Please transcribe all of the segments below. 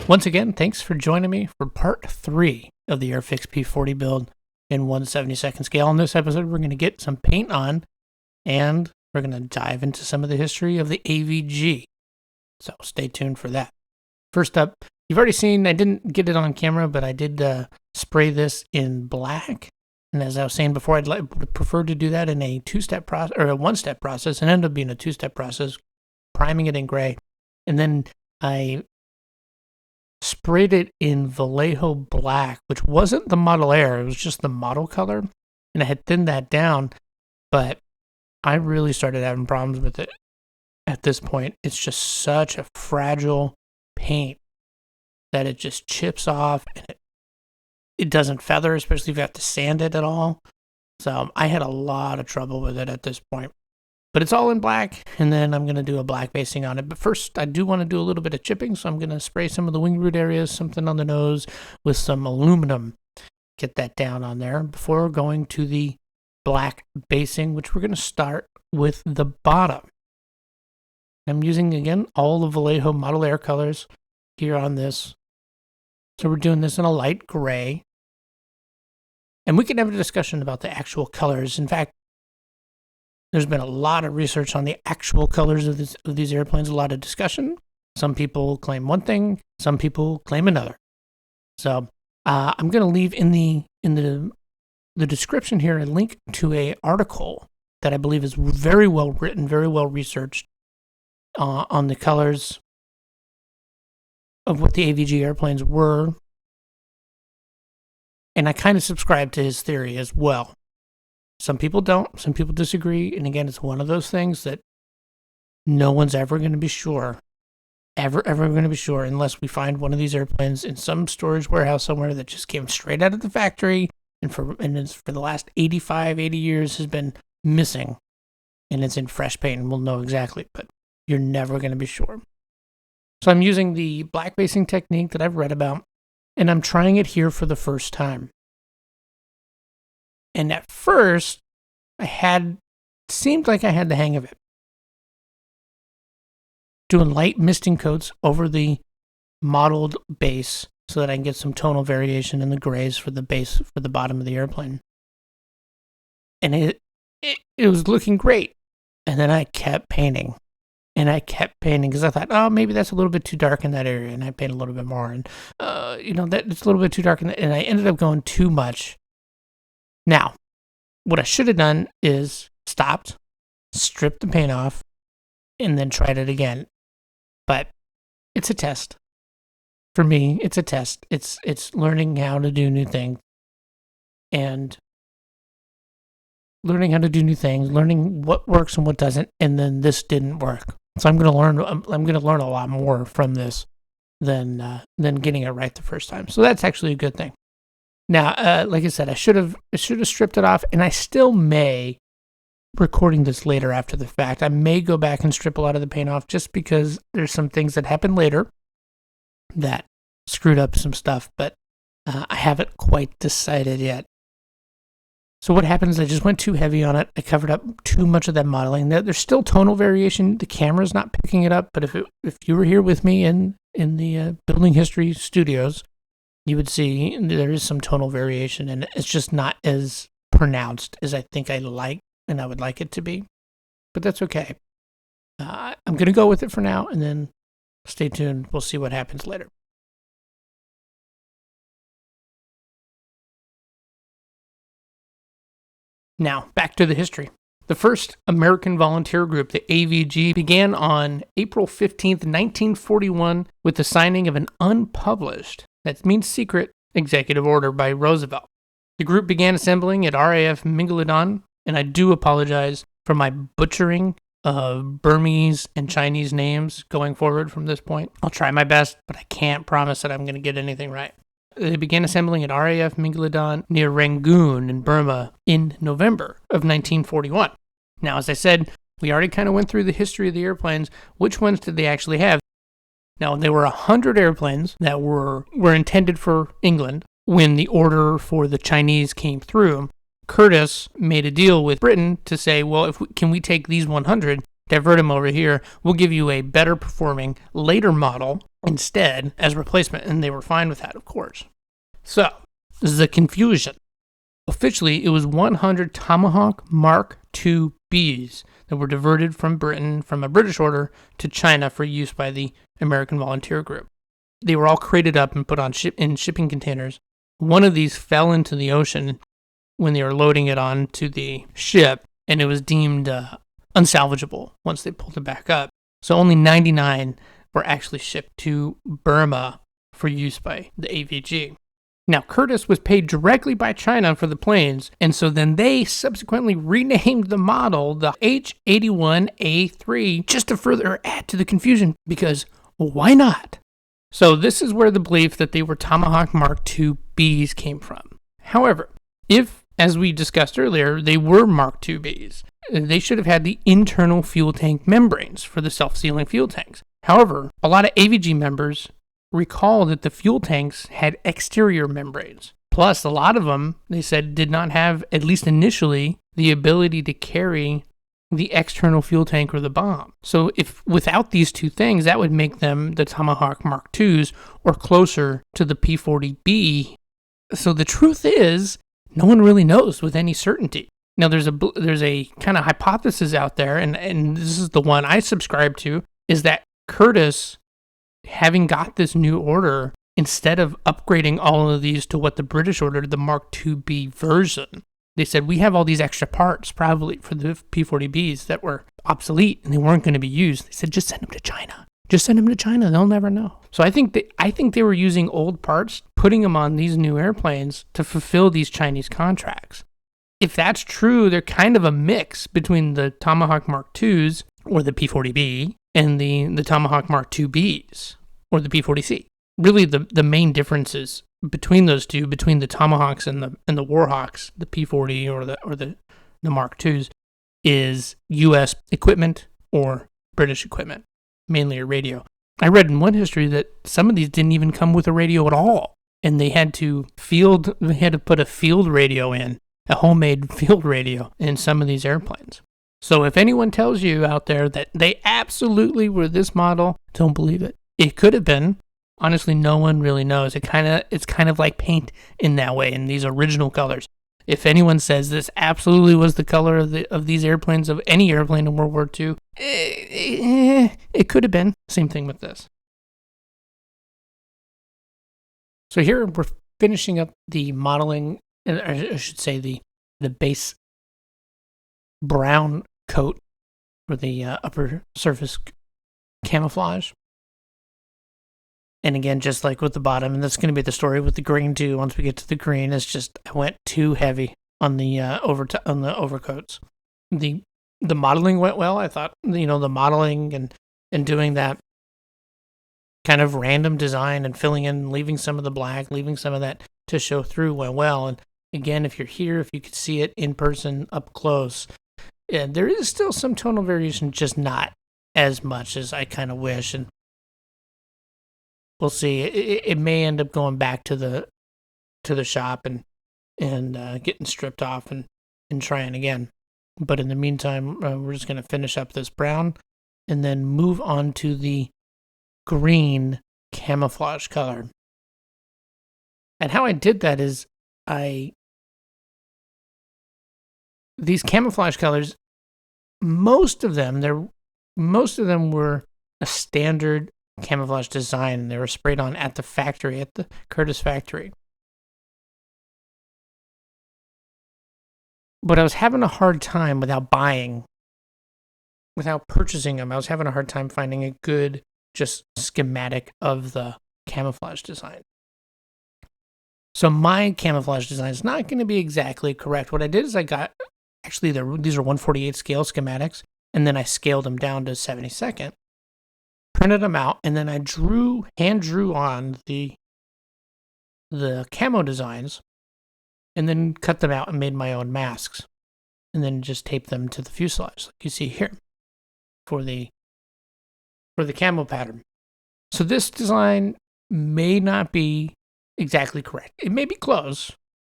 Once again, thanks for joining me for part 3 of the Airfix P-40 build in 1/72 scale. In this episode, we're going to get some paint on, and we're going to dive into some of the history of the AVG. So stay tuned for that. First up, you've already seen, I didn't get it on camera, but I did spray this in black. And as I was saying before, would prefer to do that in a two-step process, or a one-step process, and ended up being a two-step process, priming it in gray. And then I sprayed it in Vallejo black, which wasn't the Model Air, it was just the model color. And I had thinned that down, but I really started having problems with it at this point. It's just such a fragile paint that it just chips off, and it doesn't feather, especially if you have to sand it at all. So I had a lot of trouble with it at this point. But it's all in black, and then I'm going to do a black basing on it. But first, I do want to do a little bit of chipping, so I'm going to spray some of the wing root areas, something on the nose, with some aluminum. Get that down on there before going to the black basing, which we're going to start with the bottom. I'm using, again, all the Vallejo Model Air colors here on this. So we're doing this in a light gray. And we can have a discussion about the actual colors. In fact, there's been a lot of research on the actual colors of these airplanes, a lot of discussion. Some people claim one thing, some people claim another. So I'm going to leave in the description here a link to an article that I believe is very well written, very well researched on the colors of what the AVG airplanes were. And I kind of subscribe to his theory as well. Some people don't, some people disagree, and again, it's one of those things that no one's ever going to be sure, ever going to be sure, unless we find one of these airplanes in some storage warehouse somewhere that just came straight out of the factory, and for the last 80 years has been missing, and it's in fresh paint, and we'll know exactly, but you're never going to be sure. So I'm using the black basing technique that I've read about, and I'm trying it here for the first time. And at first, seemed like I had the hang of it. Doing light misting coats over the modeled base so that I can get some tonal variation in the grays for the base, for the bottom of the airplane. And it was looking great. And then I kept painting. And I kept painting because I thought, oh, maybe that's a little bit too dark in that area. And I painted a little bit more. And, that it's a little bit too dark. And I ended up going too much. Now, what I should have done is stopped, stripped the paint off, and then tried it again. But it's a test. For me, it's a test. It's learning how to do new things. And learning how to do new things, learning what works and what doesn't, and then this didn't work. So I'm going to learn a lot more from this than getting it right the first time. So that's actually a good thing. Now, like I said, I should have stripped it off, and I still may, recording this later after the fact, I may go back and strip a lot of the paint off just because there's some things that happened later that screwed up some stuff, but I haven't quite decided yet. So what happens, I just went too heavy on it. I covered up too much of that modeling. There's still tonal variation. The camera's not picking it up, but if you were here with me in the Building History Studios, you would see there is some tonal variation, and it's just not as pronounced as I think I like and I would like it to be. But that's okay. I'm going to go with it for now, and then stay tuned. We'll see what happens later. Now, back to the history. The first American volunteer group, the AVG, began on April 15th, 1941, with the signing of an unpublished, that means secret, executive order by Roosevelt. The group began assembling at RAF Mingaladon, and I do apologize for my butchering of Burmese and Chinese names going forward from this point. I'll try my best, but I can't promise that I'm going to get anything right. They began assembling at RAF Mingaladon near Rangoon in Burma in November of 1941. Now, as I said, we already kind of went through the history of the airplanes. Which ones did they actually have? Now, there were 100 airplanes that were intended for England. When the order for the Chinese came through, Curtis made a deal with Britain to say, well, can we take these 100, divert them over here, we'll give you a better performing later model instead as replacement, and they were fine with that, of course. So, the confusion. Officially, it was 100 Tomahawk Mark II Bs that were diverted from Britain from a British order to China for use by the American Volunteer Group. They were all crated up and put on in shipping containers. One of these fell into the ocean when they were loading it onto the ship, and it was deemed unsalvageable once they pulled it back up. So only 99 were actually shipped to Burma for use by the AVG. Now, Curtiss was paid directly by China for the planes, and so then they subsequently renamed the model the H-81A3 just to further add to the confusion, because why not? So this is where the belief that they were Tomahawk Mark II Bs came from. However, if, as we discussed earlier, they were Mark II Bs, they should have had the internal fuel tank membranes for the self-sealing fuel tanks. However, a lot of AVG members recall that the fuel tanks had exterior membranes. Plus, a lot of them, they said, did not have, at least initially, the ability to carry the external fuel tank or the bomb. So if without these two things, that would make them the Tomahawk Mark IIs or closer to the P-40B. So the truth is, no one really knows with any certainty. Now, there's a kind of hypothesis out there, and this is the one I subscribe to, is that Curtiss, having got this new order, instead of upgrading all of these to what the British ordered, the Mark IIB version, they said, we have all these extra parts probably for the P-40Bs that were obsolete and they weren't going to be used. They said, just send them to China. Just send them to China. They'll never know. So I think they were using old parts, putting them on these new airplanes to fulfill these Chinese contracts. If that's true, they're kind of a mix between the Tomahawk Mark IIs or the P-40B and the Tomahawk Mark IIBs or the P-40C. Really, the main differences between those two, between the Tomahawks and the Warhawks, the P-40 or the Mark IIs, is U.S. equipment or British equipment, mainly a radio. I read in one history that some of these didn't even come with a radio at all, and they had to put a field radio in, a homemade field radio in some of these airplanes. So if anyone tells you out there that they absolutely were this model, don't believe it. It could have been. Honestly, no one really knows. It's kind of like paint in that way, in these original colors. If anyone says this absolutely was the color of these airplanes, of any airplane in World War II, it could have been. Same thing with this. So here we're finishing up the modeling, I should say the base brown coat for the upper surface camouflage. And again, just like with the bottom, and that's going to be the story with the green too. Once we get to the green, it's just I went too heavy on the overcoats. The modeling went well. I thought, the modeling and doing that kind of random design and filling in, leaving some of the black, leaving some of that to show through went well. And again, if you're here, if you could see it in person up close, there is still some tonal variation, just not as much as I kind of wish. And we'll see. It may end up going back to the shop and getting stripped off and trying again. But in the meantime, we're just going to finish up this brown and then move on to the green camouflage color. And how I did that is these camouflage colors, most of them were a standard camouflage design, and they were sprayed on at the factory, at the Curtiss factory. But I was having a hard time without purchasing them. I was having a hard time finding a good just schematic of the camouflage design. So my camouflage design is not going to be exactly correct. What I did is these are 1/48 scale schematics, and then I scaled them down to 72nd, printed them out, and then I hand drew on the camo designs, and then cut them out and made my own masks, and then just taped them to the fuselage, like you see here, for the camo pattern. So this design may not be exactly correct. It may be close,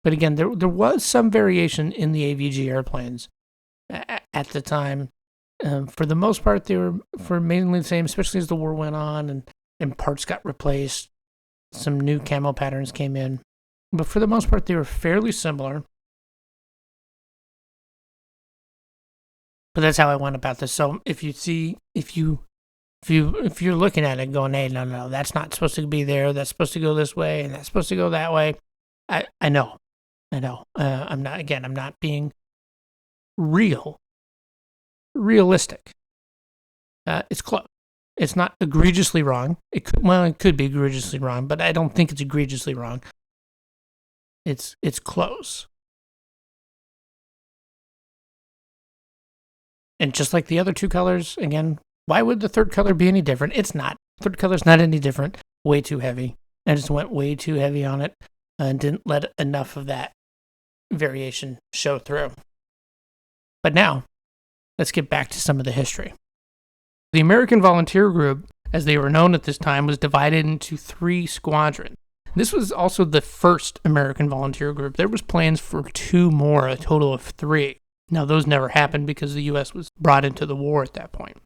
but again, there was some variation in the AVG airplanes at the time. For the most part, they were mainly the same, especially as the war went on, and parts got replaced. Some new camo patterns came in. But for the most part, they were fairly similar. But that's how I went about this. So if you're looking at it going, hey, no, that's not supposed to be there. That's supposed to go this way, and that's supposed to go that way. I know. I'm not being realistic. It's close. It's not egregiously wrong. It could be egregiously wrong, but I don't think it's egregiously wrong. It's close. And just like the other two colors, again, why would the third color be any different? It's not. Third color's not any different. Way too heavy. I just went way too heavy on it and didn't let enough of that variation show through. But now, let's get back to some of the history. The American Volunteer Group, as they were known at this time, was divided into 3 squadrons. This was also the first American Volunteer Group. There was plans for 2 more, a total of 3. Now, those never happened because the U.S. was brought into the war at that point.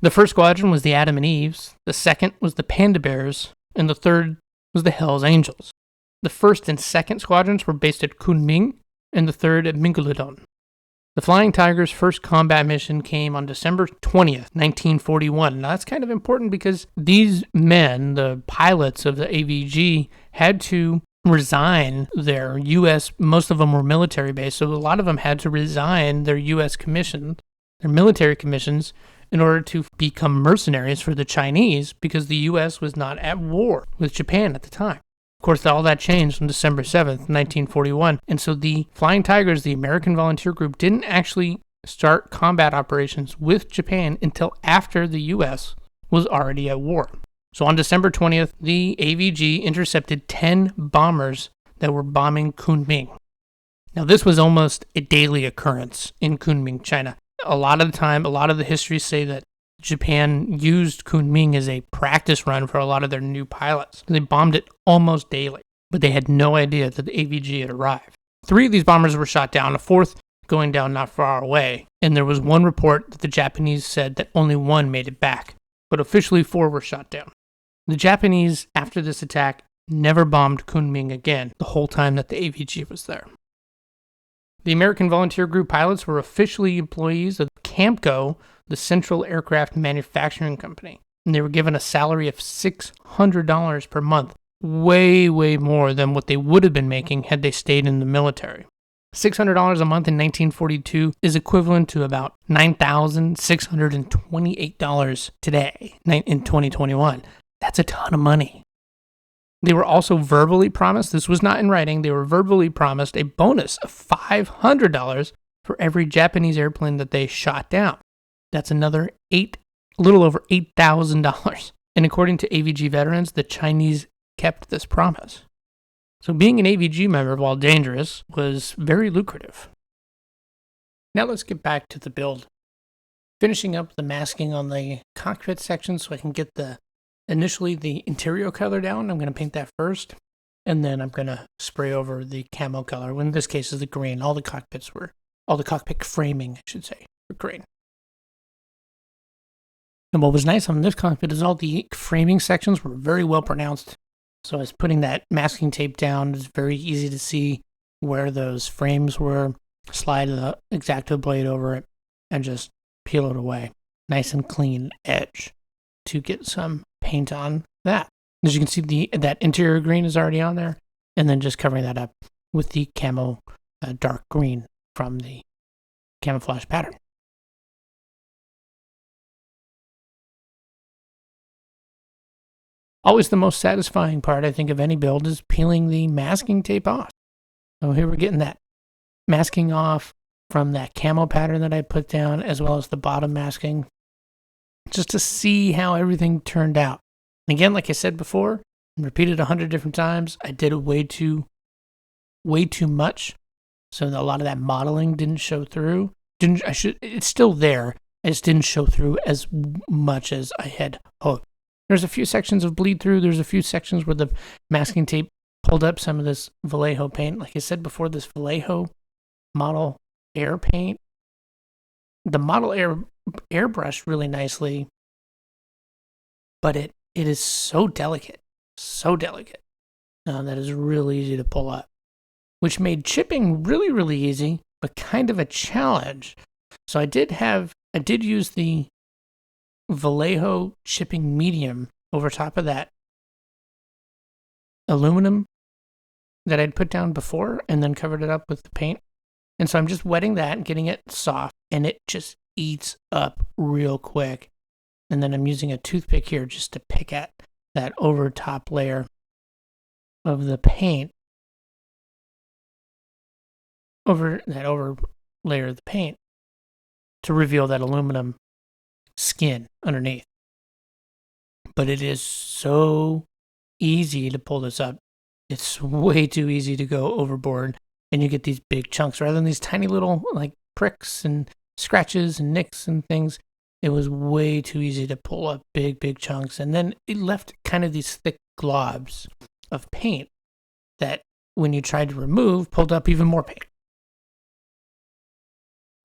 The first squadron was the Adam and Eves, the second was the Panda Bears, and the third was the Hells Angels. The first and second squadrons were based at Kunming, and the third at Mingaludon. The Flying Tiger's first combat mission came on December 20th, 1941. Now, that's kind of important because these men, the pilots of the AVG, had to resign their U.S., most of them were military-based, so a lot of them had to resign their U.S. commissions, their military commissions, in order to become mercenaries for the Chinese because the U.S. was not at war with Japan at the time. Of course, all that changed on December 7th, 1941, and so the Flying Tigers, the American Volunteer Group, didn't actually start combat operations with Japan until after the U.S. was already at war. So on December 20th, the AVG intercepted 10 bombers that were bombing Kunming. Now, this was almost a daily occurrence in Kunming, China. A lot of the time, a lot of the histories say that Japan used Kunming as a practice run for a lot of their new pilots. They bombed it almost daily, but they had no idea that the AVG had arrived. 3 of these bombers were shot down, a 4th going down not far away, and there was one report that the Japanese said that only 1 made it back, but officially 4 were shot down. The Japanese, after this attack, never bombed Kunming again the whole time that the AVG was there. The American Volunteer Group pilots were officially employees of CAMCO, the Central Aircraft Manufacturing Company, and they were given a salary of $600 per month, way more than what they would have been making had they stayed in the military. $600 a month in 1942 is equivalent to about $9,628 today in 2021. That's a ton of money. They were also verbally promised, this was not in writing, they were verbally promised a bonus of $500 for every Japanese airplane that they shot down. That's another a little over $8,000. And according to AVG veterans, the Chinese kept this promise. So being an AVG member, while dangerous, was very lucrative. Now let's get back to the build. Finishing up the masking on the cockpit section so I can get initially the interior color down. I'm going to paint that first, and then I'm going to spray over the camo color. In this case is the green. All the cockpit framing, I should say, were green. And what was nice on this cockpit is all the framing sections were very well pronounced. So I was putting that masking tape down. It's very easy to see where those frames were. Slide the X-Acto blade over it and just peel it away. Nice and clean edge to get some paint on that. As you can see, that interior green is already on there, and then just covering that up with the camo dark green from the camouflage pattern. Always the most satisfying part, I think, of any build is peeling the masking tape off. So here we're getting that masking off from that camo pattern that I put down, as well as the bottom masking, just to see how everything turned out. And again, like I said before, and repeated 100 different times, I did it way too much, so a lot of that modeling didn't show through. It's still there. I just didn't show through as much as I had hoped. There's a few sections of bleed through. There's a few sections where the masking tape pulled up some of this Vallejo paint. Like I said before, this Vallejo Model Air paint, the Model Air airbrushed really nicely, but it it is so delicate, that is really easy to pull up, which made chipping really, really easy, but kind of a challenge. So I did use the Vallejo chipping medium over top of that aluminum that I'd put down before and then covered it up with the paint. And so I'm just wetting that and getting it soft, and it just eats up real quick. And then I'm using a toothpick here just to pick at that over top layer of the paint, over layer of the paint, to reveal that aluminum skin underneath. But it is so easy to pull this up. It's way too easy to go overboard, and you get these big chunks rather than these tiny little like pricks and scratches and nicks and things. It was way too easy to pull up big chunks, and then it left kind of these thick globs of paint that when you tried to remove, pulled up even more paint.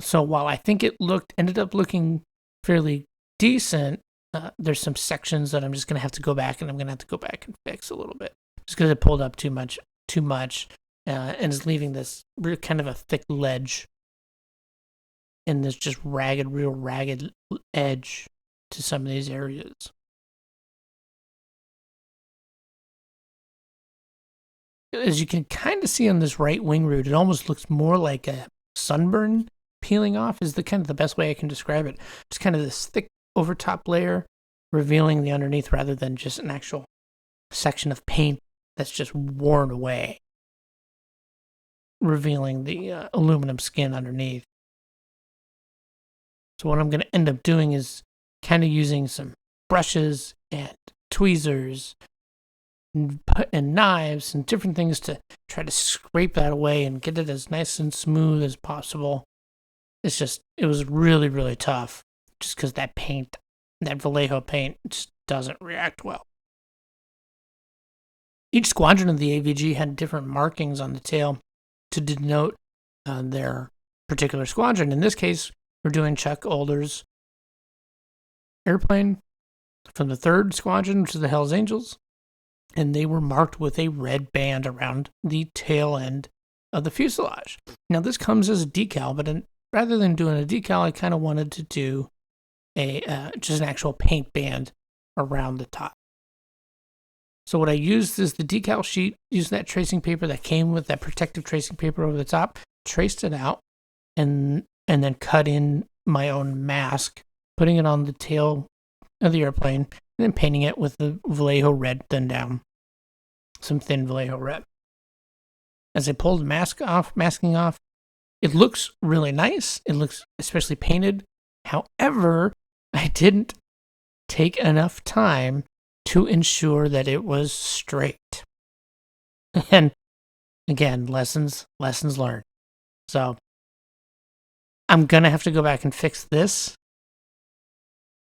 So while I think it ended up looking fairly decent, there's some sections that I'm just going to have to go back and fix a little bit, just because it pulled up too much, and is leaving this kind of a thick ledge and this just real ragged edge to some of these areas. As you can kind of see on this right wing root, it almost looks more like a sunburn peeling off is the best way I can describe it. Just kind of this thick over top layer revealing the underneath rather than just an actual section of paint that's just worn away, revealing the aluminum skin underneath. So what I'm going to end up doing is kind of using some brushes and tweezers and knives and different things to try to scrape that away and get it as nice and smooth as possible. It was really, really tough just because that Vallejo paint just doesn't react well. Each squadron of the AVG had different markings on the tail to denote their particular squadron. In this case, we're doing Chuck Older's airplane from the 3rd Squadron, which is the Hells Angels, and they were marked with a red band around the tail end of the fuselage. Now, this comes as a decal, but rather than doing a decal, I kind of wanted to do just an actual paint band around the top. So what I used is the decal sheet, used that tracing paper that came with that protective tracing paper over the top, traced it out, and then cut in my own mask, putting it on the tail of the airplane, and then painting it with the Vallejo red thin down, some thin Vallejo red. As I pulled the masking off, it looks really nice. It looks especially painted. However, I didn't take enough time to ensure that it was straight. And again, lessons learned. So I'm going to have to go back and fix this.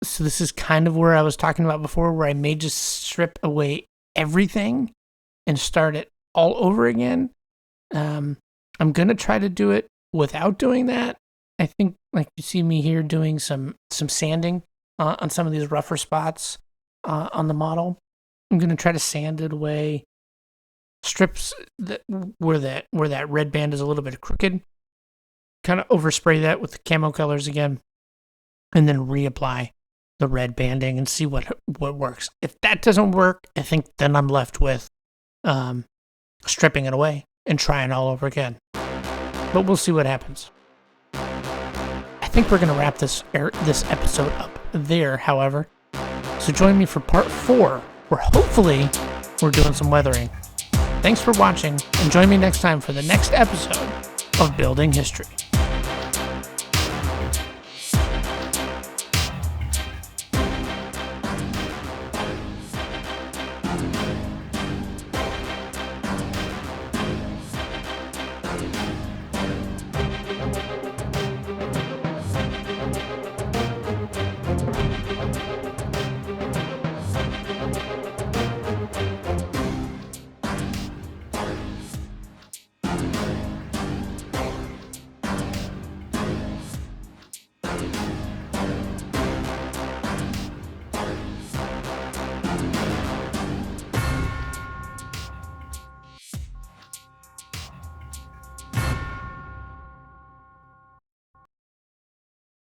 So this is kind of where I was talking about before, where I may just strip away everything and start it all over again. I'm going to try to do it without doing that. I think, like you see me here doing some sanding on some of these rougher spots on the model. I'm going to try to sand it away. Strips where that red band is a little bit crooked. Kind of overspray that with the camo colors again, and then reapply the red banding and see what works. If that doesn't work, I think then I'm left with stripping it away and trying all over again. But we'll see what happens. I think we're going to wrap this episode up there, however. So join me for part 4, where hopefully we're doing some weathering. Thanks for watching, and join me next time for the next episode of Building History.